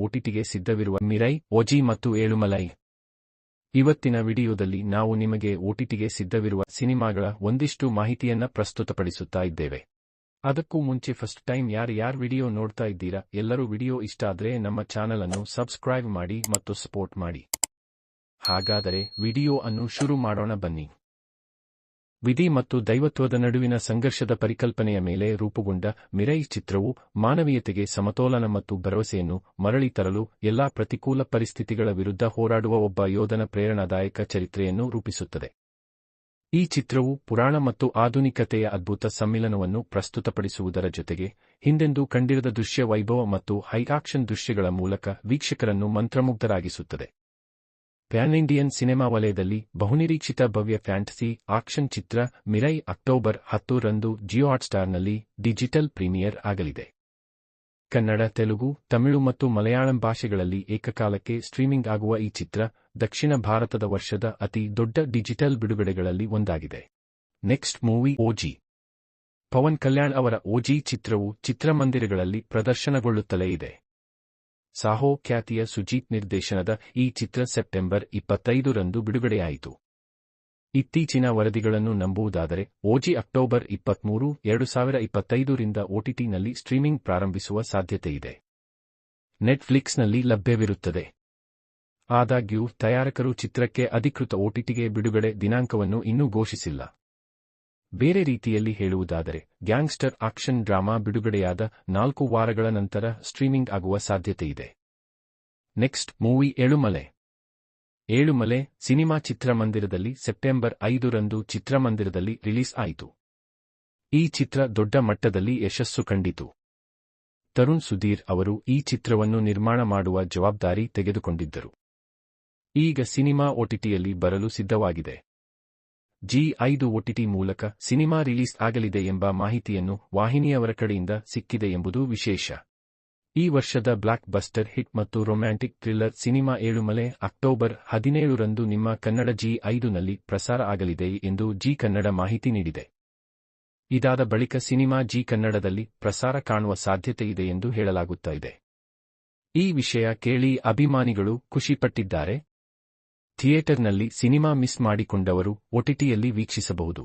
ಓಟಿಟಿಗೆ ಸಿದ್ಧವಿರುವ ಮಿರೈ, ಓಜಿ ಮತ್ತು ಏಳುಮಲೈ. ಇವತ್ತಿನ ವಿಡಿಯೋದಲ್ಲಿ ನಾವು ನಿಮಗೆ ಓಟಿಟಿಗೆ ಸಿದ್ಧವಿರುವ ಸಿನಿಮಾಗಳ ಒಂದಿಷ್ಟು ಮಾಹಿತಿಯನ್ನ ಪ್ರಸ್ತುತಪಡಿಸುತ್ತಾ ಇದ್ದೇವೆ. ಅದಕ್ಕೂ ಮುಂಚೆ ಫಸ್ಟ್ ಟೈಮ್ ಯಾರು ವಿಡಿಯೋ ನೋಡ್ತಾ ಇದ್ದೀರಾ, ಎಲ್ಲರೂ ವಿಡಿಯೋ ಇಷ್ಟ ಆದ್ರೆ ನಮ್ಮ ಚಾನಲ್ ಅನ್ನು ಸಬ್ಸ್ಕ್ರೈಬ್ ಮಾಡಿ ಮತ್ತು ಸಪೋರ್ಟ್ ಮಾಡಿ. ಹಾಗಾದರೆ ವಿಡಿಯೋ ಅನ್ನು ಶುರು ಮಾಡೋಣ ಬನ್ನಿ. ವಿಧಿ ಮತ್ತು ದೈವತ್ವದ ನಡುವಿನ ಸಂಘರ್ಷದ ಪರಿಕಲ್ಪನೆಯ ಮೇಲೆ ರೂಪುಗೊಂಡ ಮಿರೈ ಚಿತ್ರವು ಮಾನವೀಯತೆಗೆ ಸಮತೋಲನ ಮತ್ತು ಭರವಸೆಯನ್ನು ಮರಳಿ ತರಲು ಎಲ್ಲಾ ಪ್ರತಿಕೂಲ ಪರಿಸ್ಥಿತಿಗಳ ವಿರುದ್ಧ ಹೋರಾಡುವ ಒಬ್ಬ ಯೋಧನ ಪ್ರೇರಣಾದಾಯಕ ಚರಿತ್ರೆಯನ್ನು ರೂಪಿಸುತ್ತದೆ. ಈ ಚಿತ್ರವು ಪುರಾಣ ಮತ್ತು ಆಧುನಿಕತೆಯ ಅದ್ಭುತ ಸಮ್ಮಿಲನವನ್ನು ಪ್ರಸ್ತುತಪಡಿಸುವುದರ ಜೊತೆಗೆ ಹಿಂದೆಂದೂ ಕಂಡಿರದ ದೃಶ್ಯ ವೈಭವ ಮತ್ತು ಹೈ ಆಕ್ಷನ್ ದೃಶ್ಯಗಳ ಮೂಲಕ ವೀಕ್ಷಕರನ್ನು ಮಂತ್ರಮುಗ್ಧರಾಗಿಸುತ್ತದೆ. ಪ್ಯಾನ್ ಇಂಡಿಯನ್ ಸಿನೆಮಾ ವಲಯದಲ್ಲಿ ಬಹುನಿರೀಕ್ಷಿತ ಭವ್ಯ ಫ್ಯಾಂಟಸಿ ಆಕ್ಷನ್ ಚಿತ್ರ ಮಿರೈ ಅಕ್ಟೋಬರ್ 10 ರಂದು ಜಿಯೋ ಹಾಟ್‌ಸ್ಟಾರ್‌ನಲ್ಲಿ ಡಿಜಿಟಲ್ ಪ್ರೀಮಿಯರ್ ಆಗಲಿದೆ. ಕನ್ನಡ, ತೆಲುಗು, ತಮಿಳು ಮತ್ತು ಮಲಯಾಳಂ ಭಾಷೆಗಳಲ್ಲಿ ಏಕಕಾಲಕ್ಕೆ ಸ್ಟ್ರೀಮಿಂಗ್ ಆಗುವ ಈ ಚಿತ್ರ ದಕ್ಷಿಣ ಭಾರತದ ವರ್ಷದ ಅತಿ ದೊಡ್ಡ ಡಿಜಿಟಲ್ ಬಿಡುಗಡೆಗಳಲ್ಲಿ ಒಂದಾಗಿದೆ. Next movie OG. Pavan Kalyan ಅವರ ಓಜಿ ಚಿತ್ರವು ಚಿತ್ರಮಂದಿರಗಳಲ್ಲಿ ಪ್ರದರ್ಶನಗೊಳ್ಳುತ್ತಲೇ ಇದೆ. ಸಾಹೋ ಖ್ಯಾತಿಯ ಸುಜೀತ್ ನಿರ್ದೇಶನದ ಈ ಚಿತ್ರ ಸೆಪ್ಟೆಂಬರ್ 25 ರಂದು ಬಿಡುಗಡೆಯಾಯಿತು. ಇತ್ತೀಚಿನ ವರದಿಗಳನ್ನು ನಂಬುವುದಾದರೆ ಓಜಿ ಅಕ್ಟೋಬರ್ 23, 2025 ರಿಂದ ಓಟಿಟಿನಲ್ಲಿ ಸ್ಟ್ರೀಮಿಂಗ್ ಪ್ರಾರಂಭಿಸುವ ಸಾಧ್ಯತೆಯಿದೆ. ನೆಟ್ಫ್ಲಿಕ್ಸ್ನಲ್ಲಿ ಲಭ್ಯವಿರುತ್ತದೆ. ಆದಾಗ್ಯೂ ತಯಾರಕರು ಚಿತ್ರಕ್ಕೆ ಅಧಿಕೃತ ಓಟಿಟಿಗೆ ಬಿಡುಗಡೆ ದಿನಾಂಕವನ್ನು ಇನ್ನೂ ಘೋಷಿಸಿಲ್ಲ. ಬೇರೆ ರೀತಿಯಲ್ಲಿ ಹೇಳುವುದಾದರೆ ಗ್ಯಾಂಗ್ಸ್ಟರ್ ಆಕ್ಷನ್ ಡ್ರಾಮಾ ಬಿಡುಗಡೆಯಾದ 4 ವಾರಗಳ ನಂತರ ಸ್ಟ್ರೀಮಿಂಗ್ ಆಗುವ ಸಾಧ್ಯತೆಯಿದೆ. Next movie Yelumale. Yelumale cinema ಚಿತ್ರಮಂದಿರದಲ್ಲಿ ಸೆಪ್ಟೆಂಬರ್ 5 ರಂದು ಚಿತ್ರಮಂದಿರದಲ್ಲಿ ರಿಲೀಸ್ ಆಯಿತು. ಈ ಚಿತ್ರ ದೊಡ್ಡ ಮಟ್ಟದಲ್ಲಿ ಯಶಸ್ಸು ಕಂಡಿತು. ತರುಣ್ ಸುಧೀರ್ ಅವರು ಈ ಚಿತ್ರವನ್ನು ನಿರ್ಮಾಣ ಮಾಡುವ ಜವಾಬ್ದಾರಿ ತೆಗೆದುಕೊಂಡಿದ್ದರು. ಈಗ ಸಿನಿಮಾ ಓಟಿಟಿಯಲ್ಲಿ ಬರಲು ಸಿದ್ಧವಾಗಿದೆ. G5 ಓಟಿಟಿ ಮೂಲಕ ಸಿನಿಮಾ ರಿಲೀಸ್ ಆಗಲಿದೆ ಎಂಬ ಮಾಹಿತಿಯನ್ನು ವಾಹಿನಿಯವರ ಕಡೆಯಿಂದ ಸಿಕ್ಕಿದೆ ಎಂಬುದು ವಿಶೇಷ. ಈ ವರ್ಷದ ಬ್ಲಾಕ್ ಬಸ್ಟರ್ ಹಿಟ್ ಮತ್ತು romantic thriller cinema Yelumale October 17 ರಂದು ನಿಮ್ಮ ಕನ್ನಡ G5ನಲ್ಲಿ ಪ್ರಸಾರ ಆಗಲಿದೆ ಎಂದು ಜಿ ಕನ್ನಡ ಮಾಹಿತಿ ನೀಡಿದೆ. ಇದಾದ ಬಳಿಕ ಸಿನಿಮಾ ಜಿ ಕನ್ನಡದಲ್ಲಿ ಪ್ರಸಾರ ಕಾಣುವ ಸಾಧ್ಯತೆಯಿದೆ ಎಂದು ಹೇಳಲಾಗುತ್ತಿದೆ. ಈ ವಿಷಯ ಕೇಳಿ ಅಭಿಮಾನಿಗಳು ಖುಷಿಪಟ್ಟಿದ್ದಾರೆ. ಥಿಯೇಟರ್ನಲ್ಲಿ ಸಿನಿಮಾ ಮಿಸ್ ಮಾಡಿಕೊಂಡವರು ಓಟಿಟಿಯಲ್ಲಿ ವೀಕ್ಷಿಸಬಹುದು.